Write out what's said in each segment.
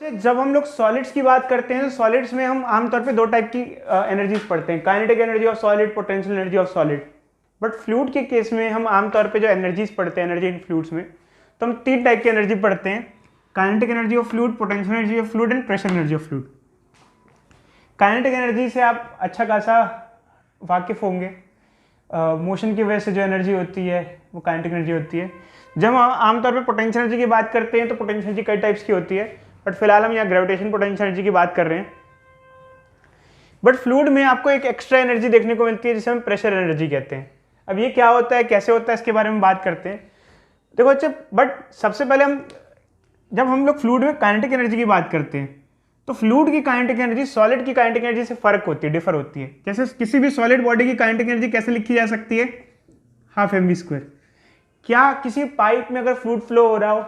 जब हम लोग सॉलिड्स की बात करते हैं तो सॉलिड्स में हम आमतौर पे दो टाइप की एनर्जीज पढ़ते हैं, kinetic energy of solid, potential energy of solid. But fluid के केस में हम आमतौर पे जो एनर्जीज पढ़ते हैं एनर्जी इन फ्लूइड्स में, तो हम तीन टाइप की एनर्जी पढ़ते हैं, kinetic energy of fluid, potential energy of fluid and pressure energy of fluid. Kinetic energy से आप अच्छा खासा वाकिफ होंगे। मोशन की वजह से जो एनर्जी होती है वो काइनेटिक एनर्जी होती है। जब हम आमतौर पे पोटेंशियल एनर्जी की बात करते हैं तो पोटेंशियल एनर्जी कई टाइप्स की होती है, बट फिलहाल हम यहाँ ग्रेविटेशन पोटेंशियल एनर्जी की बात कर रहे हैं। बट फ्लूइड में आपको एक एक्स्ट्रा एनर्जी देखने को मिलती है जिसे हम प्रेशर एनर्जी कहते हैं। अब ये क्या होता है, कैसे होता है, इसके बारे में बात करते हैं। देखो अच्छा, बट सबसे पहले जब हम लोग फ्लूइड में काइनेटिक एनर्जी की बात करते हैं तो फ्लूइड की काइनेटिक एनर्जी सॉलिड की काइनेटिक एनर्जी से फर्क होती है, डिफर होती है। जैसे किसी भी सॉलिड बॉडी की काइनेटिक एनर्जी कैसे लिखी जा सकती है, हाफ mv²। क्या किसी पाइप में अगर फ्लूइड फ्लो हो रहा हो,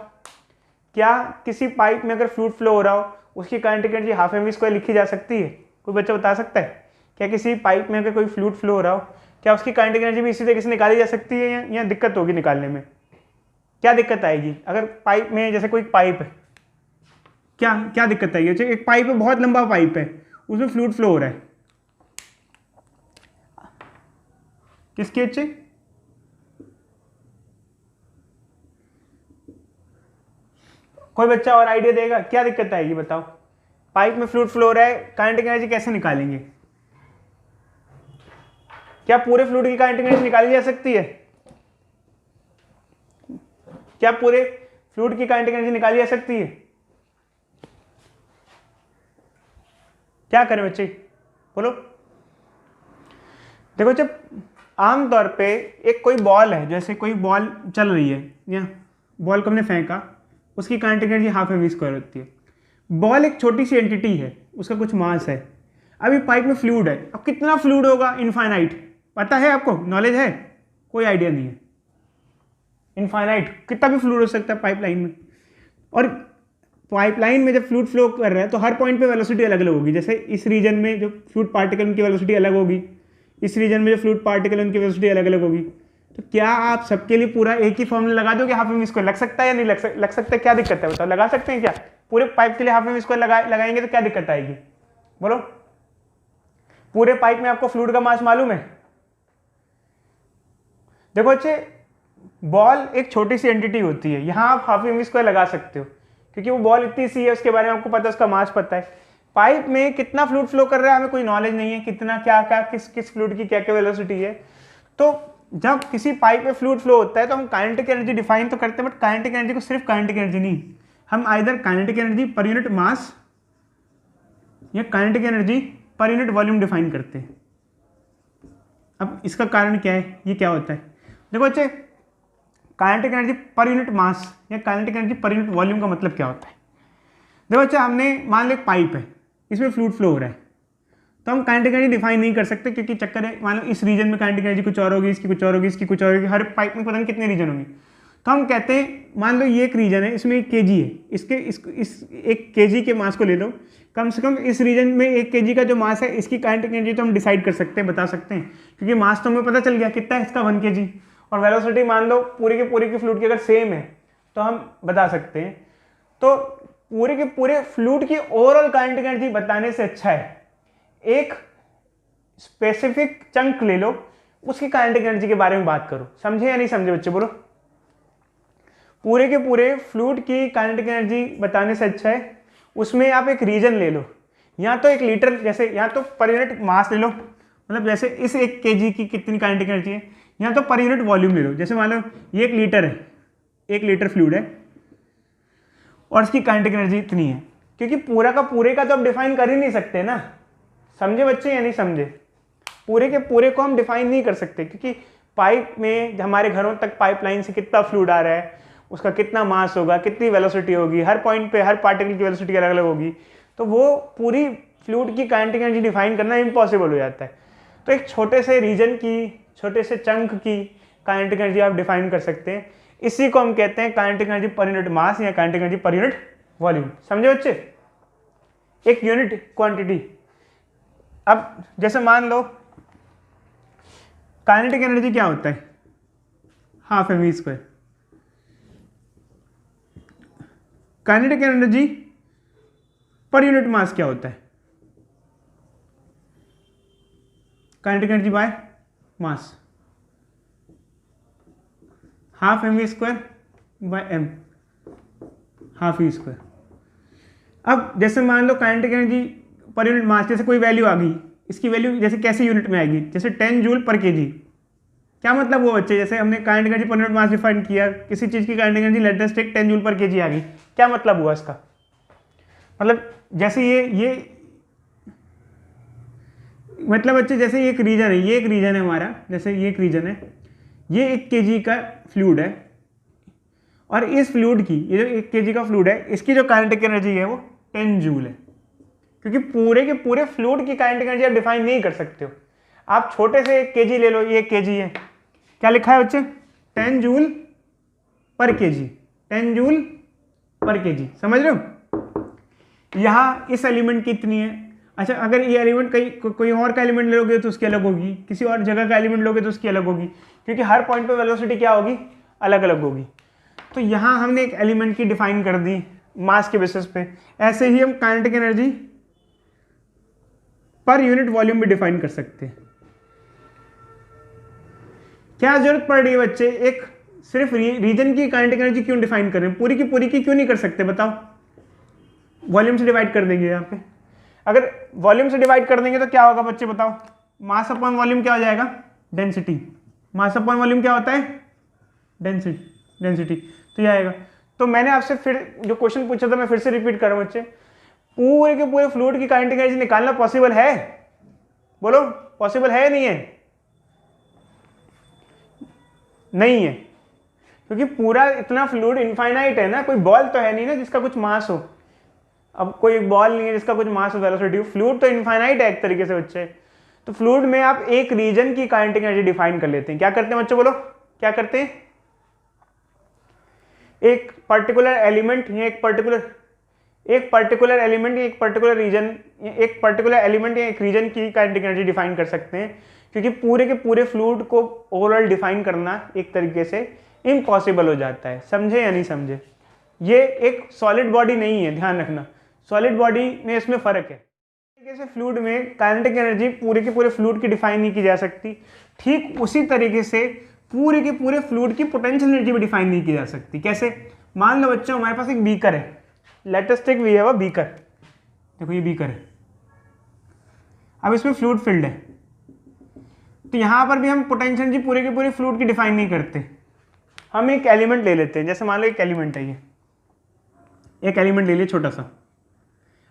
उसकी काइनेटिक एनर्जी हाफ mv² लिखी जा सकती है? कोई बच्चा बता सकता है? क्या किसी पाइप में अगर कोई फ्लूइड फ्लो हो रहा हो, क्या उसकी काइनेटिक एनर्जी भी इसी तरीके से निकाली जा सकती है या दिक्कत होगी निकालने में? क्या दिक्कत आएगी अगर पाइप में, जैसे कोई पाइप है, क्या दिक्कत आएगी? अच्छा, एक पाइप है, बहुत लंबा पाइप है, उसमें फ्लूइड फ्लो हो रहा है, किसके अच्छे? कोई बच्चा और आइडिया देगा, क्या दिक्कत आएगी बताओ? पाइप में फ्लूइड फ्लो हो रहा है, काइनेटिक एनर्जी कैसे निकालेंगे? क्या पूरे फ्लूइड की काइनेटिक एनर्जी निकाली जा सकती है? क्या पूरे फ्लूइड की काइनेटिक एनर्जी निकाली जा सकती है? क्या करें बच्चे, बोलो। देखो, जब आमतौर पे एक कोई बॉल है, जैसे कोई बॉल चल रही है, या बॉल को हमने फेंका, उसकी काइनेटिक एनर्जी हाफ mv² होती है। बॉल एक छोटी सी एंटिटी है, उसका कुछ मास है। अभी पाइप में फ्लूइड है, अब कितना फ्लूइड होगा? इनफाइनाइट। पता है आपको, नॉलेज है? कोई आइडिया नहीं है। इनफाइनाइट, कितना भी फ्लूइड हो सकता है पाइपलाइन में। और पाइपलाइन में जब फ्लूइड फ्लो कर रहा है तो हर पॉइंट पे वेलोसिटी अलग अलग होगी। जैसे इस रीजन में जो फ्लूइड पार्टिकल उनकी वेलोसिटी अलग होगी, इस रीजन में जो फ्लूइड पार्टिकल उनकी वेलोसिटी अलग अलग होगी। तो क्या आप सबके लिए पूरा एक ही फॉर्मूला लगा दोगे हाफ mv²? लग सकता है या नहीं लग सकता है? क्या दिक्कत है बताओ, लगा सकते हैं क्या? पूरे पाइप के लिए हाफ mv² लगाएंगे तो क्या दिक्कत आएगी, बोलो? पूरे पाइप में आपको फ्लूइड का मास मालूम है? देखो अच्छे, बॉल एक छोटी सी एंटिटी होती है, यहां आप हाफ mv² लगा सकते हो क्योंकि वो बॉल इतनी सी है, उसके बारे में आपको पता है, उसका मास पता है। पाइप में कितना फ्लूइड फ्लो कर रहा है हमें कोई नॉलेज नहीं है, कितना क्या किस फ्लूइड की क्या वेलोसिटी है। तो जब किसी पाइप में फ्लूइड फ्लो होता है तो हम काइनेटिक एनर्जी डिफाइन तो करते हैं, बट काइनेटिक एनर्जी को सिर्फ काइनेटिक एनर्जी नहीं, हम either kinetic energy per unit mass या kinetic energy per unit volume define करते हैं। अब इसका कारण क्या है, ये क्या होता है? देखो बच्चे, kinetic energy per unit mass या kinetic energy per unit volume का मतलब क्या होता है? देखो बच्चे, हमने मान लो एक पाइप है, इसमें फ्लूइड फ्लो हो रहा है, तो हम काइनेटिक एनर्जी डिफाइन नहीं कर सकते क्योंकि चक्कर है, मान लो इस रीजन में काइनेटिक एनर्जी कुछ और होगी, इसकी कुछ और होगी, इसकी कुछ और होगी, हर पाइप में पता नहीं कितने रीजन होंगे। तो हम कहते हैं, मान लो ये एक रीजन है, इसमें 1 kg है, इस 1 kg के मास को ले लो, कम से कम इस रीजन में 1 kg का जो मास है, इसकी काइनेटिक एनर्जी तो हम डिसाइड कर सकते हैं, बता सकते हैं, क्योंकि मास तो हमें पता चल गया कितना है इसका, 1 kg। और वेलोसिटी मान लो पूरे के फ्लूइड की अगर सेम है तो हम बता सकते हैं। तो पूरे के पूरे फ्लूइड की ओवरऑल काइनेटिक एनर्जी बताने से अच्छा है एक स्पेसिफिक चंक ले लो, उसकी काइनेटिक एनर्जी के बारे में बात करो। समझे या नहीं समझे बच्चे, बोलो? पूरे के पूरे फ्लूइड की काइनेटिक एनर्जी बताने से अच्छा है उसमें आप एक रीजन ले लो, या तो 1 लीटर, जैसे या तो पर यूनिट मास ले लो, मतलब जैसे इस 1 kg की कितनी काइनेटिक एनर्जी है, या तो पर यूनिट वॉल्यूम ले लो। जैसे मान लो ये 1 लीटर है, 1 लीटर फ्लूइड है और इसकी काइनेटिक एनर्जी इतनी है, क्योंकि पूरा का पूरे का तो आप डिफाइन कर ही नहीं सकते ना। समझे बच्चे या नहीं समझे? पूरे के पूरे को हम डिफाइन नहीं कर सकते क्योंकि पाइप में हमारे घरों तक पाइपलाइन से कितना फ्लूइड आ रहा है, उसका कितना मास होगा, कितनी वेलोसिटी होगी, हर पॉइंट पे हर पार्टिकल की वेलोसिटी अलग अलग होगी, तो वो पूरी फ्लूइड की काइनेटिक एनर्जी डिफाइन करना इम्पॉसिबल हो जाता है। तो एक छोटे से रीजन की, छोटे से चंक की काइनेटिक एनर्जी आप डिफाइन कर सकते हैं, इसी को हम कहते हैं kinetic energy per unit mass या kinetic energy per unit volume. समझे बच्चे? एक यूनिट क्वांटिटी। अब जैसे मान लो काइनेटिक एनर्जी क्या होता है, हाफ पर यूनिट मास क्या होता है? Kinetic energy by mass, half mv² by m, half E square. अब जैसे मान लो kinetic energy per unit mass, जैसे कोई वैल्यू आ गई, इसकी वैल्यू जैसे कैसे यूनिट में आएगी, जैसे 10 जूल पर केजी। क्या मतलब वो बच्चे, जैसे हमने kinetic energy per unit mass define किया, किसी चीज़ की kinetic energy let us take 10 joule per KG आ गई, क्या मतलब हुआ इसका? मतलब जैसे ये मतलब बच्चे जैसे ये एक रीजन है, ये एक रीजन है हमारा, जैसे ये एक रीजन है, ये 1 kg का फ्लूइड है, और इस फ्लूइड की, ये जो 1 kg का फ्लूइड है, इसकी जो काइनेटिक एनर्जी है वो 10 जूल है। क्योंकि पूरे के पूरे फ्लूइड की काइनेटिक एनर्जी आप डिफाइन नहीं कर सकते हो। आप छोटे से 1 kg ले लो, ये 1 kg है, क्या लिखा है बच्चे? 10 joule per KG, 10 joule per KG, समझ रहे हो? यहाँ इस एलिमेंट की इतनी है। अच्छा, अगर ये एलिमेंट कोई और का एलिमेंट लोगे तो उसकी अलग होगी, किसी और जगह का एलिमेंट लोगे तो उसकी अलग होगी, क्योंकि हर पॉइंट पे वेलोसिटी क्या होगी? अलग अलग होगी। तो यहाँ हमने एक एलिमेंट की डिफाइन कर दी मास के बेसिस पे। ऐसे ही हम kinetic energy per unit volume भी डिफाइन कर सकते हैं। क्या जरूरत पड़ रही है बच्चे, एक सिर्फ रीजन की काइनेटिक एनर्जी क्यों डिफाइन कर रहे हैं? पूरी की क्यों नहीं कर सकते बताओ? वॉल्यूम से डिवाइड कर देंगे यहाँ पे। अगर वॉल्यूम से डिवाइड कर देंगे तो क्या होगा बच्चे बताओ? मास अपॉन वॉल्यूम क्या हो जाएगा? डेंसिटी। मास अपॉन वॉल्यूम क्या होता है? डेंसिटी। तो ये आएगा। तो मैंने आपसे फिर जो क्वेश्चन पूछा था मैं फिर से रिपीट कर रहा हूँ बच्चे, पूरे के पूरे फ्लूइड की काइनेटिक एनर्जी निकालना पॉसिबल है? बोलो, पॉसिबल है या नहीं है? नहीं है, क्योंकि पूरा इतना फ्लूइड इनफाइनाइट है ना, कोई बॉल तो है नहीं ना जिसका कुछ मास हो। अब कोई बॉल नहीं है जिसका कुछ मास हो, वेलोसिटी हो। फ्लूइड तो इनफाइनाइट है एक तरीके से बच्चे। तो फ्लूइड में आप एक रीजन की काइनेटिक एनर्जी डिफाइन कर लेते हैं। क्या करते हैं बच्चों, बोलो क्या करते हैं? एक पर्टिकुलर एलिमेंट या एक पर्टिकुलर एलिमेंट या एक पर्टिकुलर एलिमेंट या एक रीजन की काइनेटिक एनर्जी डिफाइन कर सकते हैं, क्योंकि पूरे के पूरे फ्लूइड को ओवरऑल डिफाइन करना एक तरीके से इम्पॉसिबल हो जाता है। समझे या नहीं समझे? ये एक सॉलिड बॉडी नहीं है, ध्यान रखना। सॉलिड बॉडी में इसमें फर्क है। तरीके से फ्लूइड में काइनेटिक एनर्जी पूरे के पूरे फ्लूइड की डिफाइन नहीं की जा सकती। ठीक उसी तरीके से पूरे के पूरे फ्लूइड की पोटेंशियल एनर्जी भी डिफाइन नहीं की जा सकती। कैसे? मान लो बच्चों हमारे पास एक बीकर है, let us take we have a beaker. देखो ये बीकर है, अब इसमें फ्लूइड फिल्ड है, तो यहां पर भी हम पोटेंशियल एनर्जी पूरे के पूरे फ्लूइड की डिफाइन नहीं करते। हम एक एलिमेंट ले लेते हैं, जैसे मान लो एक एलिमेंट है, ये एक एलिमेंट ले लिया छोटा सा।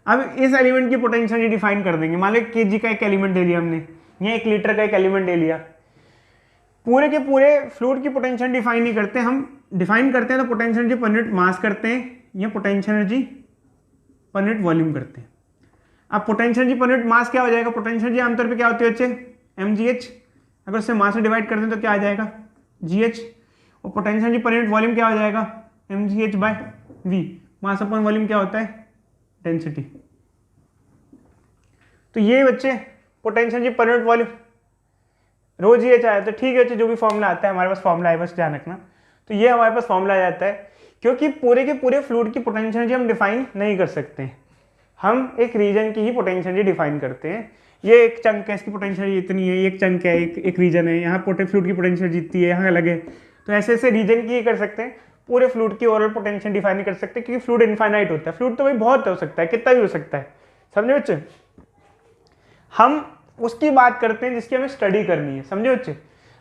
अब इस एलिमेंट की पोटेंशियल एनर्जी डिफाइन कर देंगे। मान लो 1 kg का एक एलिमेंट ले लिया हमने, या 1 लीटर का एक एलिमेंट ले लिया। पूरे के पूरे फ्लूइड की पोटेंशियल डिफाइन नहीं करते, हम डिफाइन करते हैं तो पोटेंशियल एनर्जी पर यूनिट मास करते हैं या potential energy per unit volume करते हैं। अब पोटेंशियल एनर्जी पर यूनिट मास क्या हो जाएगा? पोटेंशियल एनर्जी आमतौर पे क्या होती है बच्चे? mgh। अगर उससे मास से डिवाइड करते हैं तो क्या आ जाएगा? gh। और potential energy per unit volume क्या हो जाएगा? mgh by v। Mass upon volume क्या होता है? डेंसिटी। तो ये बच्चे potential energy per unit volume rho G H आया, तो ठीक है बच्चे, जो भी फॉर्मूला आता है हमारे पास फॉर्मूला है, बस ध्यान रखना। तो ये हमारे पास फॉर्मूला आ जाता है, क्योंकि पूरे के पूरे फ्लूइड की पोटेंशियल एनर्जी हम डिफाइन नहीं कर सकते, हम एक रीजन की ही पोटेंशियल एनर्जी डिफाइन करते हैं। ये एक चंक है, इसकी पोटेंशियल एनर्जी इतनी है, एक चंक है, एक रीजन है, यहाँ फ्लूइड की पोटेंशियल जितनी है, यहाँ अलग है। तो ऐसे ऐसे रीजन की ही कर सकते हैं, पूरे फ्लूइड की ओवरऑल पोटेंशियल डिफाइन नहीं कर सकते, क्योंकि फ्लूइड इनफाइनाइट होता है। फ्लूइड तो भाई बहुत हो सकता है, कितना भी हो सकता है, समझे बच्चे? हम उसकी बात करते हैं जिसकी हमें स्टडी करनी है, समझे बच्चे?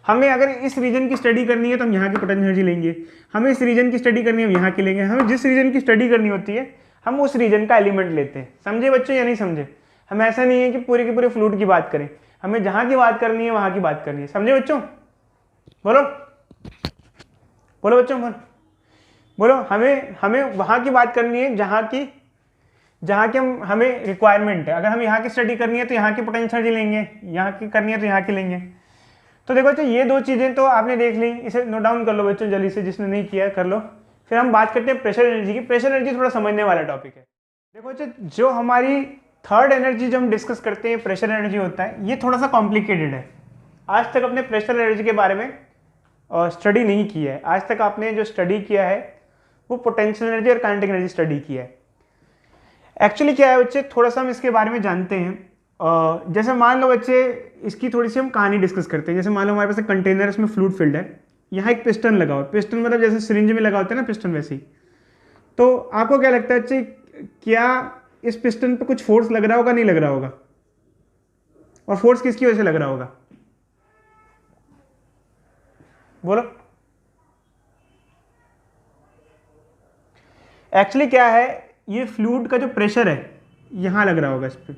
हमें अगर इस रीजन की स्टडी करनी है तो हम यहाँ की पोटेंशियल एनर्जी लेंगे, हमें इस रीजन की स्टडी करनी है हम यहाँ की लेंगे, हमें जिस रीजन की स्टडी करनी होती है हम उस रीजन का एलिमेंट लेते हैं। समझे बच्चों या नहीं समझे? हम ऐसा नहीं है कि पूरे के पूरे फ्लूइड की बात करें, हमें जहाँ की बात करनी है वहाँ की बात करनी है। समझे बच्चों? बोलो बोलो बच्चों, बोलो। हमें वहाँ की बात करनी है जहाँ की हमें रिक्वायरमेंट है। अगर हम यहाँ की स्टडी करनी है तो यहाँ की पोटेंशियल एनर्जी लेंगे, यहाँ की करनी है तो यहाँ की लेंगे। तो देखो बच्चों, ये दो चीज़ें तो आपने देख ली, इसे नोट डाउन कर लो बच्चों जल्दी से, जिसने नहीं किया कर लो। फिर हम बात करते हैं प्रेशर एनर्जी की। प्रेशर एनर्जी थोड़ा समझने वाला टॉपिक है। देखो बच्चों, जो हमारी थर्ड एनर्जी जो हम डिस्कस करते हैं प्रेशर एनर्जी होता है, ये थोड़ा सा कॉम्प्लिकेटेड है। आज तक अपने प्रेशर एनर्जी के बारे में स्टडी नहीं की है। आज तक आपने जो स्टडी किया है वो पोटेंशियल एनर्जी और काइनेटिक एनर्जी स्टडी किया है। एक्चुअली क्या है बच्चे, थोड़ा सा हम इसके बारे में जानते हैं। जैसे मान लो बच्चे, इसकी थोड़ी सी हम कहानी डिस्कस करते हैं। जैसे मान लो हमारे पास एक कंटेनर, इसमें फ्लूइड फिल्ड है, यहाँ एक पिस्टन लगा हुआ है। पिस्टन मतलब जैसे सिरिंज में लगा होता है ना पिस्टन, वैसे ही। तो आपको क्या लगता है बच्चे, क्या इस पिस्टन पे कुछ फोर्स लग रहा होगा, नहीं लग रहा होगा? और फोर्स किसकी वजह से लग रहा होगा, बोलो? एक्चुअली क्या है, ये फ्लूइड का जो प्रेशर है यहां लग रहा होगा इस पे,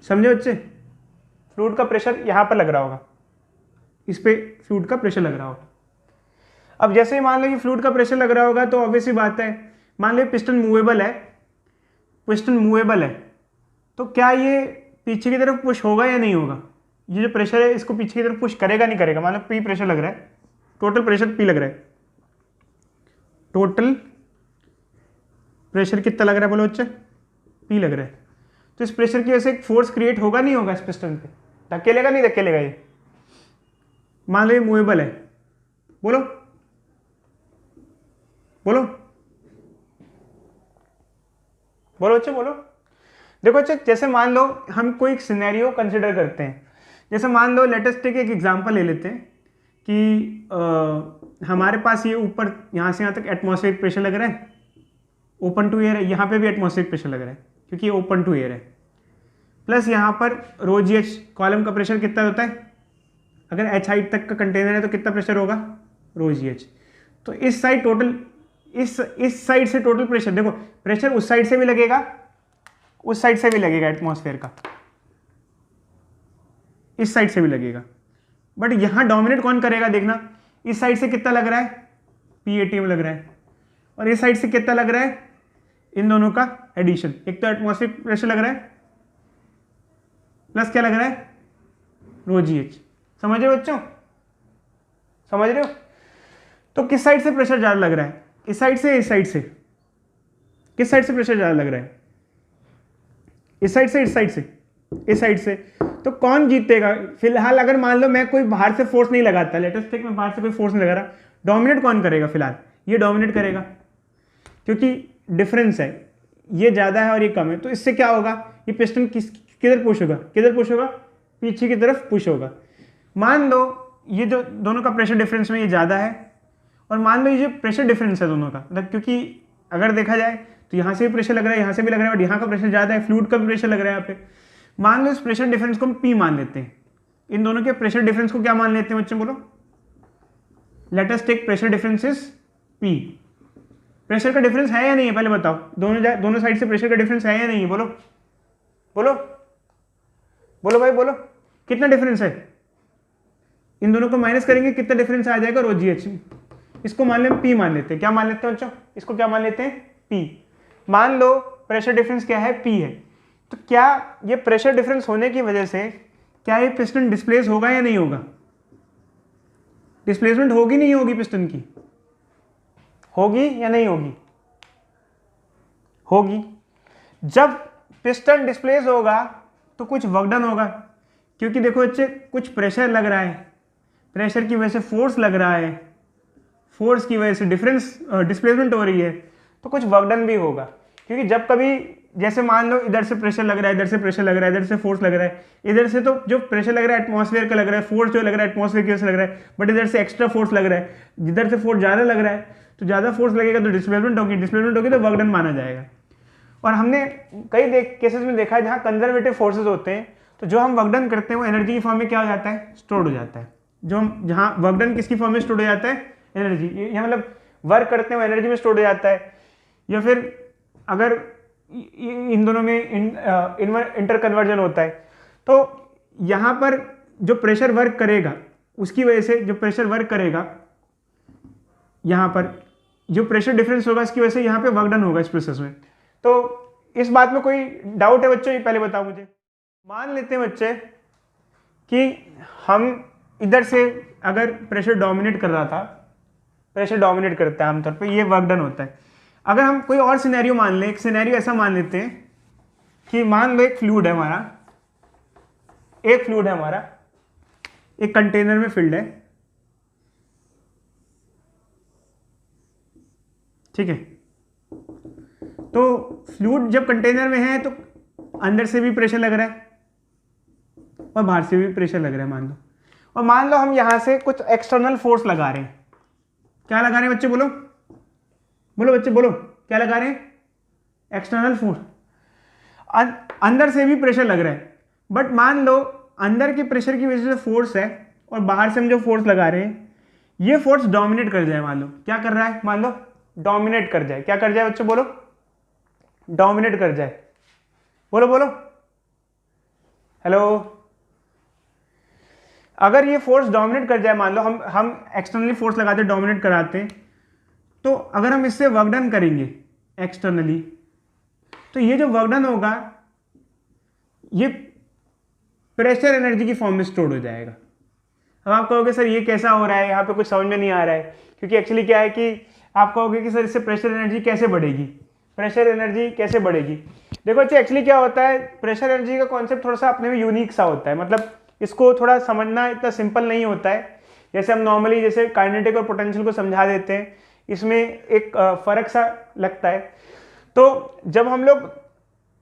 समझे बच्चे? फ्लूइड का प्रेशर यहां पर लग रहा होगा, इस पे फ्लूइड का प्रेशर लग रहा होगा। अब जैसे ही मान लो ये फ्लूइड का प्रेशर लग रहा होगा, तो ऑब्वियसली बात है, मान लो पिस्टन मूवेबल है, पिस्टन मूवेबल है, तो क्या ये पीछे की तरफ पुश होगा या नहीं होगा? ये जो प्रेशर है इसको पीछे की तरफ पुश करेगा, नहीं करेगा? मान लो पी प्रेशर लग रहा है, टोटल प्रेशर पी लग रहा है, टोटल प्रेशर कितना लग रहा है बोलो बच्चे? पी लग रहा है। तो इस प्रेशर की वजह से एक फोर्स क्रिएट होगा, नहीं होगा? इस पिस्टन पे धकेलेगा, नहीं धकेलेगा? ये मान लो ये मूवेबल है, बोलो बोलो बोलो बच्चे, बोलो। देखो बच्चे, जैसे मान लो हम कोई एक सिनेरियो कंसिडर करते हैं। जैसे मान लो लेट अस टेक एक एग्जांपल ले लेते हैं कि हमारे पास ये ऊपर यहाँ से यहाँ तक एटमॉस्फेरिक प्रेशर लग रहा है, ओपन टू एयर है, यहाँ पे भी एटमॉस्फेरिक प्रेशर लग रहा है क्योंकि ये ओपन टू एयर है। प्लस यहाँ पर रो जी एच कॉलम का प्रेशर कितना होता है? अगर एच हाइट तक का कंटेनर है तो कितना प्रेशर होगा? रो जी एच। तो इस साइड टोटल, इस साइड से टोटल प्रेशर, देखो प्रेशर उस साइड से भी लगेगा, उस साइड से भी लगेगा एटमॉस्फेयर का, इस साइड से भी लगेगा। बट यहां डोमिनेट कौन करेगा देखना, इस साइड से कितना लग रहा है? P80 में लग रहा है, और इस साइड से कितना लग रहा है? इन दोनों का एडिशन, एक तो एटमॉस्फेरिक प्रेशर लग रहा है, प्लस क्या लग रहा है? रो जी एच। समझ रहे हो बच्चों, समझ रहे हो? तो किस साइड से प्रेशर ज्यादा लग रहा है, इस साइड से, इस साइड से? किस साइड से प्रेशर ज्यादा लग रहा है? इस साइड से, इस साइड से? इस साइड से। तो कौन जीतेगा फिलहाल? अगर मान लो मैं कोई बाहर से फोर्स नहीं लगाता, लेट अस टेक मैं बाहर से कोई फोर्स नहीं लगा रहा, डोमिनेट कौन करेगा फिलहाल? ये डोमिनेट करेगा क्योंकि डिफरेंस है, ये ज्यादा है और ये कम है। तो इससे क्या होगा, ये पिस्टन किधर पुश होगा, किधर पुश होगा? पीछे की तरफ पुश होगा। मान लो ये जो दोनों का प्रेशर डिफरेंस में ये ज्यादा है, और मान लो ये जो प्रेशर डिफरेंस है दोनों का, मतलब क्योंकि अगर देखा जाए तो यहाँ से भी प्रेशर लग रहा है, यहाँ से भी लग रहा है, बट यहाँ का प्रेशर ज्यादा है, फ्लूइड का भी प्रेशर लग रहा है यहाँ पे। मान लो इस प्रेशर डिफरेंस को हम P मान लेते हैं, इन दोनों के प्रेशर डिफरेंस को क्या मान लेते हैं बच्चों, बोलो? Let us take pressure difference is P। Pressure का डिफरेंस है या नहीं है पहले बताओ? दोनों साइड से प्रेशर का डिफरेंस है या नहीं है? बोलो बोलो बोलो भाई, बोलो। कितना डिफरेंस है? इन दोनों को माइनस करेंगे, कितना डिफरेंस आ जाएगा? रो जी एच। इसको मान लें P मान लेते हैं, क्या मान लेते हैं बच्चों? इसको क्या मान लेते हैं? P। मान लो प्रेशर डिफरेंस क्या है? P है। तो क्या ये प्रेशर डिफरेंस होने की वजह से क्या ये पिस्टन डिस्प्लेस होगा या नहीं होगा? डिस्प्लेसमेंट होगी नहीं होगी पिस्टन की? होगी या नहीं होगी? होगी। जब पिस्टन डिस्प्लेस होगा तो कुछ वर्क डन होगा, क्योंकि देखो बच्चे कुछ प्रेशर लग रहा है, प्रेशर की वजह से फोर्स लग रहा है, फोर्स की वजह से डिस्प्लेसमेंट हो रही है, तो कुछ वर्क डन भी होगा। क्योंकि जब कभी जैसे मान लो इधर से प्रेशर लग रहा है, इधर से प्रेशर लग रहा है, इधर से फोर्स लग रहा है, इधर से तो जो प्रेशर लग रहा है एटमॉस्फेयर का लग रहा है, फोर्स जो लग रहा है एटमॉस्फेयर की वजह से लग रहा है, बट इधर से एक्स्ट्रा फोर्स लग रहा है, जिधर से फोर्स ज़्यादा लग रहा है, तो ज़्यादा फोर्स लगेगा तो डिस्प्लेसमेंट होगी, डिस्प्लेसमेंट होगी तो वर्क डन माना जाएगा। और हमने कई केसेस में देखा है जहाँ कंजर्वेटिव फोर्सेज होते हैं, तो जो हम वर्क डन करते हैं वो एनर्जी की फॉर्म में क्या हो जाता है? स्टोर्ड हो जाता है। जो हम जहाँ वर्क डन किसकी फॉर्म में स्टोर्ड हो जाता है? एनर्जी। ये मतलब वर्क करते हैं वो एनर्जी में स्टोर्ड हो जाता है। या फिर अगर इन दोनों में इंटर कन्वर्जन होता है, तो यहाँ पर जो प्रेशर वर्क करेगा उसकी वजह से, जो प्रेशर वर्क करेगा यहाँ पर, जो प्रेशर डिफरेंस होगा इसकी वजह से यहाँ पे वर्क डन होगा इस प्रोसेस में। तो इस बात में कोई डाउट है बच्चों? ये पहले बताओ मुझे। मान लेते हैं बच्चे कि हम इधर से अगर प्रेशर डोमिनेट कर रहा था, प्रेशर डोमिनेट करता है आमतौर पे, ये वर्क डन होता है। अगर हम कोई और सिनेरियो मान लें, एक सिनेरियो ऐसा मान लेते हैं कि मान लो एक फ्लूइड है हमारा, एक कंटेनर में फिल्ड है, ठीक है? तो फ्लूइड जब कंटेनर में है तो अंदर से भी प्रेशर लग रहा है और बाहर से भी प्रेशर लग रहा है मान लो, और मान लो हम यहाँ से कुछ एक्सटर्नल फोर्स लगा रहे हैं। क्या लगा रहे हैं बच्चे, बोलो बोलो बच्चे बोलो, क्या लगा रहे हैं? External force. अंदर से भी प्रेशर लग रहा है, बट मान लो अंदर के प्रेशर की वजह से फोर्स है और बाहर से हम जो फोर्स लगा रहे हैं ये फोर्स डोमिनेट कर जाए। मान लो क्या कर रहा है, मान लो डोमिनेट कर जाए। क्या कर जाए बच्चे, बोलो, डोमिनेट कर जाए। बोलो बोलो, हेलो। अगर ये फोर्स डोमिनेट कर जाए, मान लो हम एक्सटर्नली फोर्स लगाते डोमिनेट कराते हैं, तो अगर हम इससे वर्क डन करेंगे एक्सटर्नली, तो ये जो वर्क डन होगा ये प्रेशर एनर्जी की फॉर्म में स्टोर हो जाएगा। अब आप कहोगे सर ये कैसा हो रहा है, यहाँ पे कुछ समझ में नहीं आ रहा है, क्योंकि एक्चुअली क्या है कि आप कहोगे कि सर इससे प्रेशर एनर्जी कैसे बढ़ेगी, प्रेशर एनर्जी कैसे बढ़ेगी। देखो अच्छा, एक्चुअली क्या होता है, प्रेशर एनर्जी का कॉन्सेप्ट थोड़ा सा अपने में यूनिक सा होता है, मतलब इसको थोड़ा समझना इतना सिंपल नहीं होता है। जैसे हम नॉर्मली जैसे काइनेटिक और पोटेंशियल को समझा देते हैं, इसमें एक फ़र्क सा लगता है। तो जब हम लोग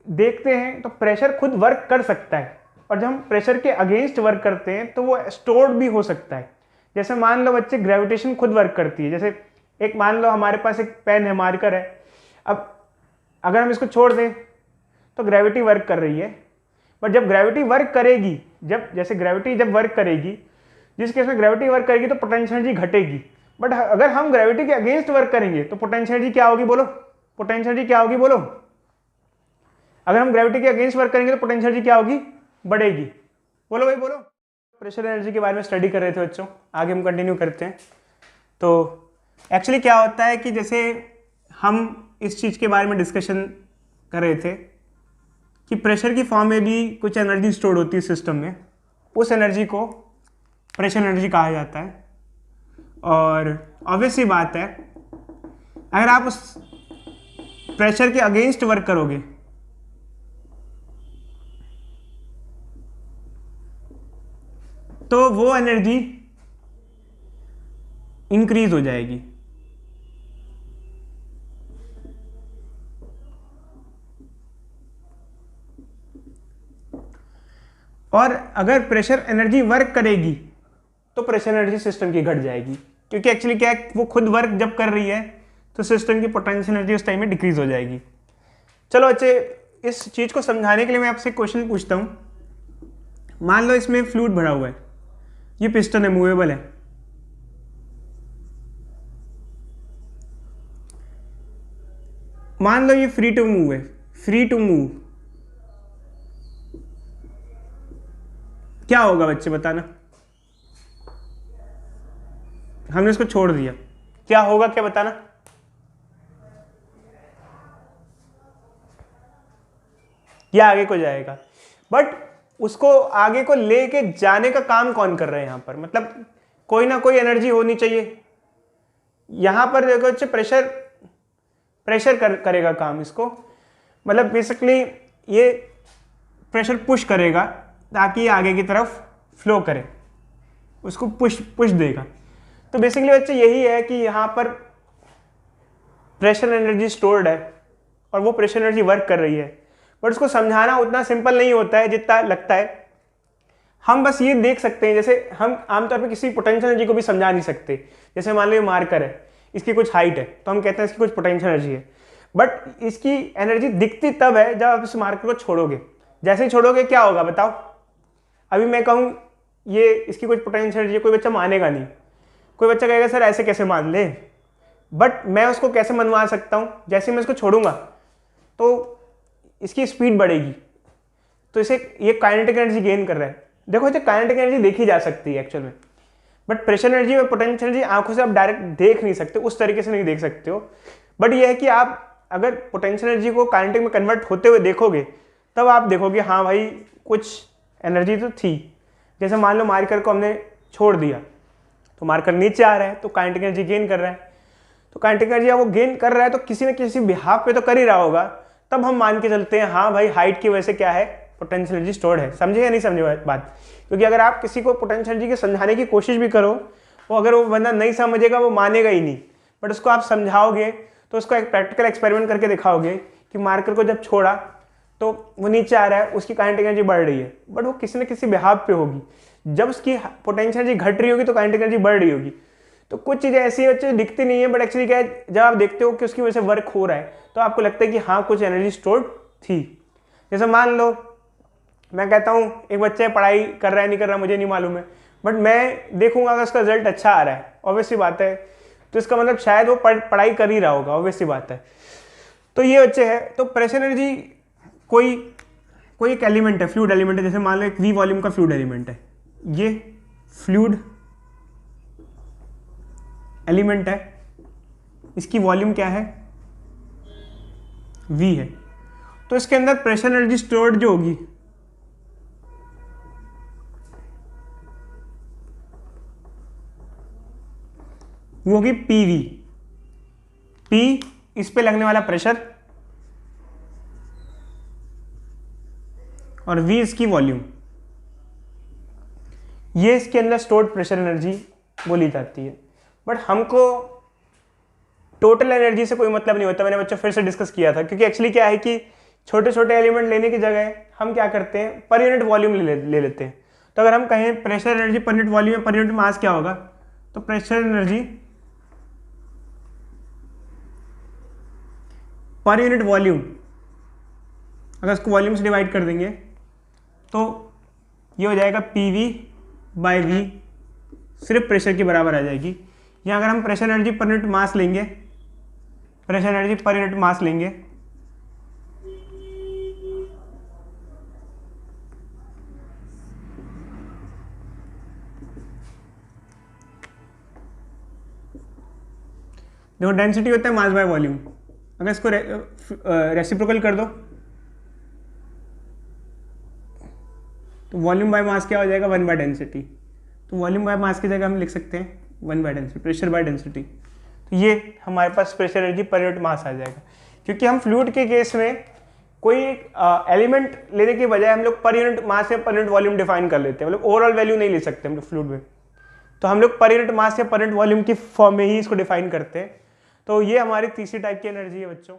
देखते हैं तो प्रेशर खुद वर्क कर सकता है, और जब हम प्रेशर के अगेंस्ट वर्क करते हैं तो वो स्टोर्ड भी हो सकता है। जैसे मान लो बच्चे ग्रेविटेशन खुद वर्क करती है, जैसे एक मान लो हमारे पास एक पेन है, मार्कर है, अब अगर हम इसको छोड़ दें तो ग्रेविटी वर्क कर रही है, बट जब ग्रेविटी वर्क करेगी, जैसे ग्रेविटी जब वर्क करेगी, जिस केस में ग्रेविटी वर्क करेगी तो पोटेंशियल एनर्जी घटेगी। बट अगर हम ग्रेविटी के अगेंस्ट वर्क करेंगे तो पोटेंशियल एनर्जी क्या होगी, बोलो, पोटेंशियल एनर्जी क्या होगी, बोलो। अगर हम ग्रेविटी के अगेंस्ट वर्क करेंगे तो पोटेंशियल एनर्जी क्या होगी, बढ़ेगी। बोलो भाई बोलो। प्रेशर एनर्जी के बारे में स्टडी कर रहे थे बच्चों, आगे हम कंटिन्यू करते हैं। तो एक्चुअली क्या होता है कि जैसे हम इस चीज़ के बारे में डिस्कशन कर रहे थे कि प्रेशर की फॉर्म में भी कुछ एनर्जी स्टोर होती है सिस्टम में, उस एनर्जी को प्रेशर एनर्जी कहा जाता है। और ऑब्वियस सी बात है, अगर आप उस प्रेशर के अगेंस्ट वर्क करोगे तो वो एनर्जी इंक्रीज हो जाएगी। और अगर प्रेशर एनर्जी वर्क करेगी तो प्रेशर एनर्जी सिस्टम की घट जाएगी, क्योंकि एक्चुअली क्या है, वो खुद वर्क जब कर रही है तो सिस्टम की पोटेंशियल एनर्जी उस टाइम में डिक्रीज हो जाएगी। चलो अच्छे, इस चीज़ को समझाने के लिए मैं आपसे क्वेश्चन पूछता हूँ। मान लो इसमें फ्लूइड भरा हुआ है, ये पिस्टन है, मूवेबल है। मान लो ये फ्री टू मूव है, फ्री टू मूव, क्या होगा बच्चे बताना। हमने इसको छोड़ दिया, क्या होगा, क्या बताना। ये आगे को जाएगा, बट उसको आगे को लेके जाने का काम कौन कर रहे हैं यहाँ पर, मतलब कोई ना कोई एनर्जी होनी चाहिए। यहाँ पर देखो बच्चे, प्रेशर करेगा काम इसको, मतलब बेसिकली ये प्रेशर पुश करेगा ताकि ये आगे की तरफ फ्लो करे, उसको पुश देगा। तो बेसिकली बच्चे यही है कि यहाँ पर प्रेशर एनर्जी स्टोर्ड है और वो प्रेशर एनर्जी वर्क कर रही है, बट उसको समझाना उतना सिंपल नहीं होता है जितना लगता है। हम बस ये देख सकते हैं, जैसे हम आमतौर पे किसी पोटेंशियल एनर्जी को भी समझा नहीं सकते। जैसे मान लो ये मार्कर है, इसकी कुछ हाइट है तो हम कहते हैं इसकी कुछ पोटेंशियल एनर्जी है, बट इसकी एनर्जी दिखती तब है जब आप इस मार्कर को छोड़ोगे। जैसे ही छोड़ोगे क्या होगा बताओ। अभी मैं कहूँ ये इसकी कुछ पोटेंशियल एनर्जी, कोई बच्चा मानेगा नहीं, कोई बच्चा कहेगा सर ऐसे कैसे मान ले, बट मैं उसको कैसे मनवा सकता हूँ, जैसे मैं इसको छोड़ूंगा तो इसकी स्पीड बढ़ेगी, तो इसे ये काइनेटिक एनर्जी गेन कर रहा है। देखो ये काइनेटिक एनर्जी देखी जा सकती है एक्चुअल में, बट प्रेशर एनर्जी और पोटेंशियल एनर्जी आंखों से आप डायरेक्ट देख नहीं सकते, उस तरीके से नहीं देख सकते हो। बट ये है कि आप अगर पोटेंशियल एनर्जी को काइनेटिक में कन्वर्ट होते हुए देखोगे तब आप देखोगे हाँ भाई कुछ एनर्जी तो थी। जैसे मान लो मार्कर को हमने छोड़ दिया तो मार्कर नीचे आ रहा है तो काइनेटिक एनर्जी गेन कर रहा है, तो काइनेटिक एनर्जी वो गेन कर रहा है तो किसी न किसी बिहाफ पे तो कर ही रहा होगा, तब हम मान के चलते हैं हाँ भाई हाइट की वजह से क्या है, पोटेंशियल एनर्जी स्टोर्ड है। समझे या नहीं समझे बात। क्योंकि अगर आप किसी को पोटेंशियल एनर्जी के समझाने की कोशिश भी करो, वो अगर वो बंदा नहीं समझेगा वो मानेगा ही नहीं, बट उसको आप समझाओगे तो उसको एक प्रैक्टिकल एक्सपेरिमेंट करके दिखाओगे कि कि मार्कर को जब छोड़ा तो वो नीचे आ रहा है, उसकी काइनेटिक एनर्जी बढ़ रही है, बट वो किसी न किसी बिहाव पे होगी। जब उसकी पोटेंशियल एनर्जी घट रही होगी तो काइनेटिक एनर्जी बढ़ रही होगी। तो कुछ चीज़ें ऐसी है जो दिखती नहीं है, बट एक्चुअली क्या है, जब आप देखते हो कि उसकी वजह से वर्क हो रहा है तो आपको लगता है कि हाँ कुछ एनर्जी स्टोर्ड थी। जैसे मान लो मैं कहता हूँ एक बच्चा पढ़ाई कर रहा है नहीं कर रहा मुझे नहीं मालूम है, बट मैं देखूंगा अगर उसका रिजल्ट अच्छा आ रहा है, ऑब्वियस सी बात है, तो इसका मतलब शायद वो पढ़ाई कर ही रहा होगा, ऑब्वियस सी बात है। तो ये बच्चे है, तो प्रेशर एनर्जी कोई एक एलिमेंट है, फ्लूइड एलिमेंट है, जैसे मान लो एक वी वॉल्यूम का फ्लूइड एलिमेंट है, ये फ्लूइड एलिमेंट है, इसकी वॉल्यूम क्या है, वी है। तो इसके अंदर प्रेशर एनर्जी स्टोर्ड जो होगी वो होगी पीवी, पी इस पे लगने वाला प्रेशर और वी इसकी वॉल्यूम, ये इसके अंदर स्टोर्ड प्रेशर एनर्जी बोली जाती है। बट हमको टोटल एनर्जी से कोई मतलब नहीं होता, मैंने बच्चों फिर से डिस्कस किया था, क्योंकि एक्चुअली क्या है कि छोटे छोटे एलिमेंट लेने की जगह हम क्या करते हैं, पर यूनिट वॉल्यूम ले लेते हैं। तो अगर हम कहें pressure energy per unit volume, पर यूनिट मास क्या होगा, तो pressure energy per unit volume, अगर इसको वॉल्यूम से डिवाइड कर देंगे तो ये हो जाएगा पीवी बाय वी, सिर्फ प्रेशर के बराबर आ जाएगी। या अगर हम pressure energy per unit mass लेंगे, pressure energy per unit mass लेंगे देखो डेंसिटी होता है मास बाय वॉल्यूम, अगर इसको रेसिप्रोकल कर दो तो वॉल्यूम बाय मास क्या हो जाएगा, 1 बाय डेंसिटी। तो वॉल्यूम बाय मास की जगह हम लिख सकते हैं 1 by density, pressure by density. तो ये हमारे पास pressure energy per unit mass आ जाएगा। क्योंकि हम फ्लूइड के केस में कोई एलिमेंट लेने के बजाय हम लोग पर यूनिट मास या पर यूनिट वॉल्यूम डिफाइन कर लेते हैं, मतलब ओवरऑल वैल्यू नहीं ले सकते हम लोग फ्लूइड में, तो हम लोग पर यूनिट मास या पर यूनिट वॉल्यूम की फॉर्म में ही इसको डिफाइन करते हैं। तो ये हमारी तीसरी टाइप की एनर्जी है बच्चों।